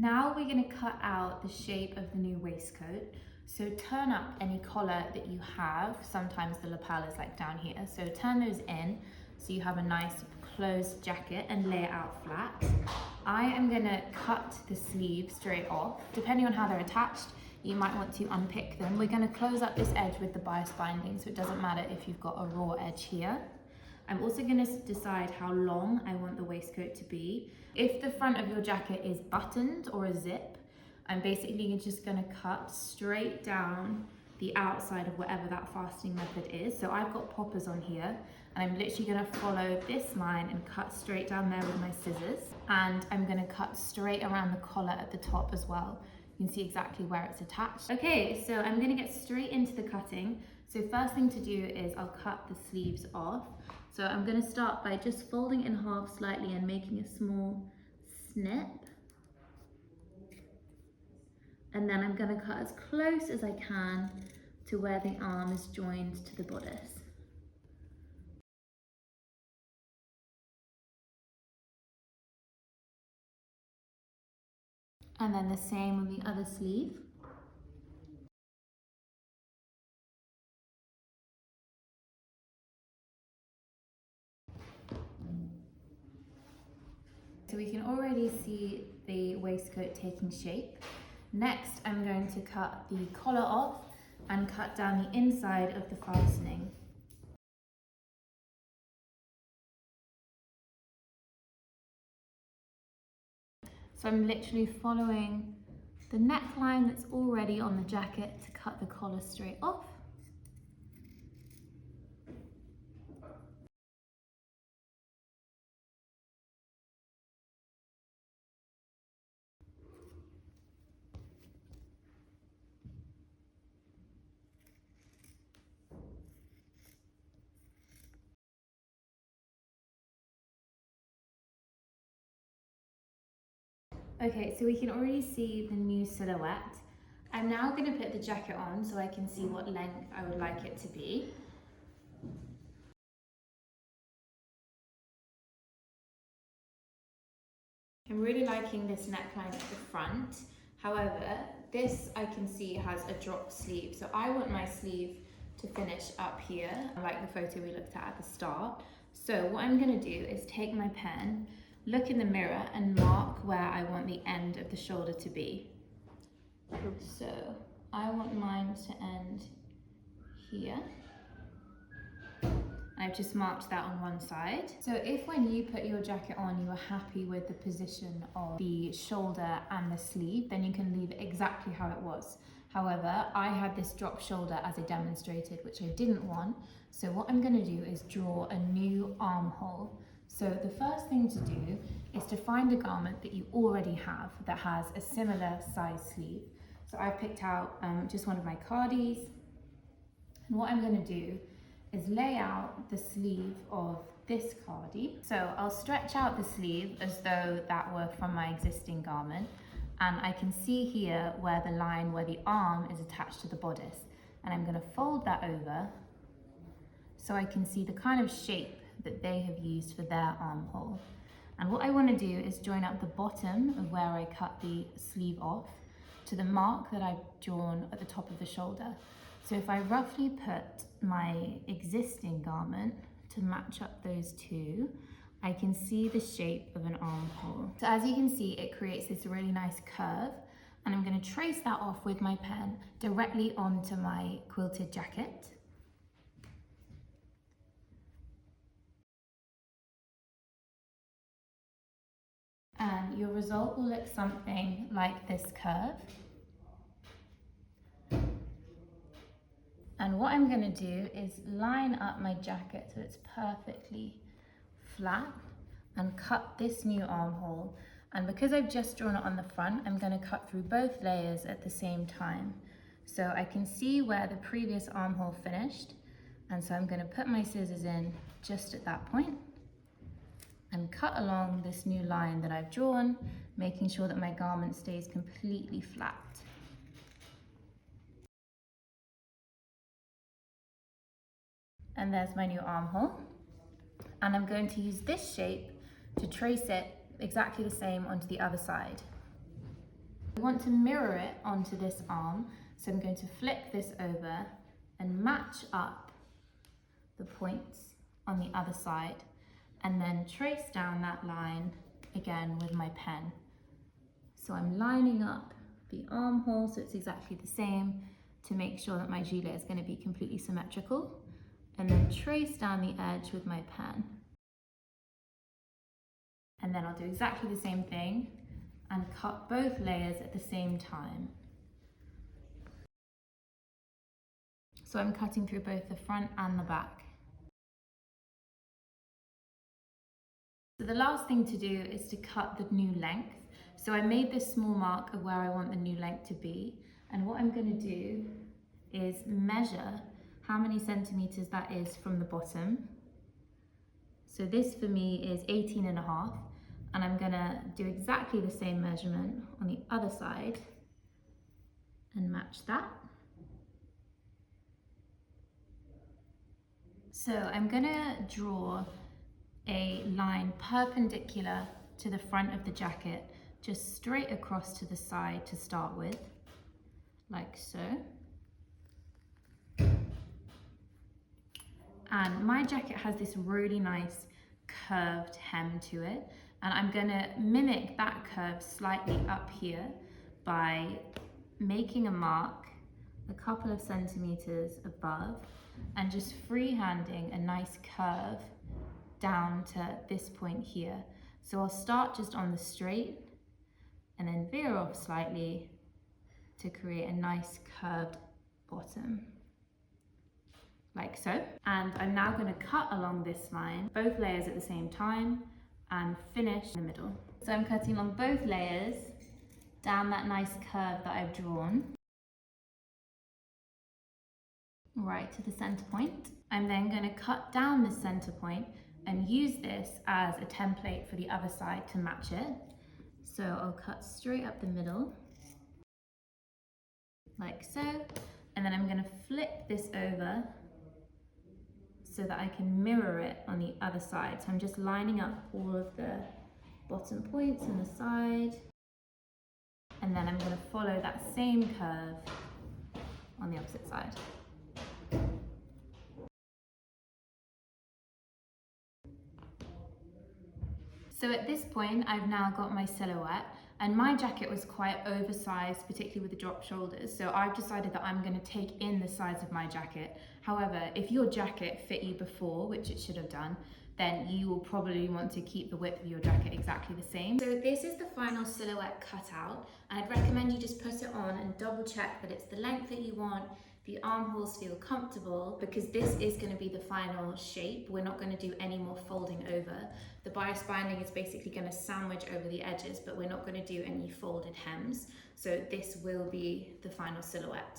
Now we're going to cut out the shape of the new waistcoat. So turn up any collar that you have. Sometimes the lapel is like down here. So turn those in so you have a nice closed jacket and lay it out flat. I am going to cut the sleeve straight off. Depending on how they're attached, you might want to unpick them. We're going to close up this edge with the bias binding, so it doesn't matter if you've got a raw edge here. I'm also going to decide how long I want the waistcoat to be. If the front of your jacket is buttoned or a zip, I'm basically just going to cut straight down the outside of whatever that fastening method is. So I've got poppers on here, and I'm literally going to follow this line and cut straight down there with my scissors. And I'm going to cut straight around the collar at the top as well. You can see exactly where it's attached. Okay, so I'm going to get straight into the cutting. So first thing to do is I'll cut the sleeves off. So I'm going to start by just folding in half slightly and making a small snip. And then I'm going to cut as close as I can to where the arm is joined to the bodice. And then the same on the other sleeve. So we can already see the waistcoat taking shape. Next, I'm going to cut the collar off and cut down the inside of the fastening. So I'm literally following the neckline that's already on the jacket to cut the collar straight off. Okay, so we can already see the new silhouette. I'm now going to put the jacket on so I can see what length I would like it to be. I'm really liking this neckline at the front. However, this I can see has a drop sleeve. So I want my sleeve to finish up here, like the photo we looked at the start. So what I'm going to do is take my pen, look in the mirror and mark where I want the end of the shoulder to be. So I want mine to end here. I've just marked that on one side. So if when you put your jacket on, you are happy with the position of the shoulder and the sleeve, then you can leave it exactly how it was. However, I had this drop shoulder as I demonstrated, which I didn't want. So what I'm gonna do is draw a new armhole. So the first thing to do is to find a garment that you already have that has a similar size sleeve. So I picked out just one of my cardis. And what I'm gonna do is lay out the sleeve of this cardie. So I'll stretch out the sleeve as though that were from my existing garment. And I can see here where the line, where the arm is attached to the bodice. And I'm gonna fold that over so I can see the kind of shape that they have used for their armhole. And what I wanna do is join up the bottom of where I cut the sleeve off to the mark that I've drawn at the top of the shoulder. So if I roughly put my existing garment to match up those two, I can see the shape of an armhole. So as you can see, it creates this really nice curve, and I'm going to trace that off with my pen directly onto my quilted jacket. And your result will look something like this curve. And what I'm going to do is line up my jacket so it's perfectly flat and cut this new armhole. And because I've just drawn it on the front, I'm going to cut through both layers at the same time. So I can see where the previous armhole finished. And so I'm going to put my scissors in just at that point and cut along this new line that I've drawn, making sure that my garment stays completely flat. And there's my new armhole. And I'm going to use this shape to trace it exactly the same onto the other side. We want to mirror it onto this arm, so I'm going to flip this over and match up the points on the other side, and then trace down that line again with my pen. So I'm lining up the armhole so it's exactly the same to make sure that my gilet is going to be completely symmetrical, and then trace down the edge with my pen. And then I'll do exactly the same thing and cut both layers at the same time. So I'm cutting through both the front and the back. So the last thing to do is to cut the new length. So I made this small mark of where I want the new length to be. And what I'm going to do is measure how many centimeters that is from the bottom. So this for me is 18.5. And I'm going to do exactly the same measurement on the other side and match that. So I'm going to draw a line perpendicular to the front of the jacket, just straight across to the side to start with, like so. And my jacket has this really nice curved hem to it, and I'm going to mimic that curve slightly up here by making a mark a couple of centimeters above and just freehanding a nice curve down to this point here. So I'll start just on the straight and then veer off slightly to create a nice curved bottom, like so. And I'm now going to cut along this line, both layers at the same time, and finish in the middle. So I'm cutting on both layers down that nice curve that I've drawn, right to the center point. I'm then going to cut down the center point and use this as a template for the other side to match it. So I'll cut straight up the middle, like so, and then I'm going to flip this over so that I can mirror it on the other side. So I'm just lining up all of the bottom points on the side, and then I'm going to follow that same curve on the opposite side. So at this point, I've now got my silhouette, and my jacket was quite oversized, particularly with the drop shoulders. So I've decided that I'm going to take in the size of my jacket. However, if your jacket fit you before, which it should have done, then you will probably want to keep the width of your jacket exactly the same. So this is the final silhouette cutout. I'd recommend you just put it on and double check that it's the length that you want, the armholes feel comfortable, because this is going to be the final shape. We're not going to do any more folding over. The bias binding is basically going to sandwich over the edges, but we're not going to do any folded hems. So this will be the final silhouette.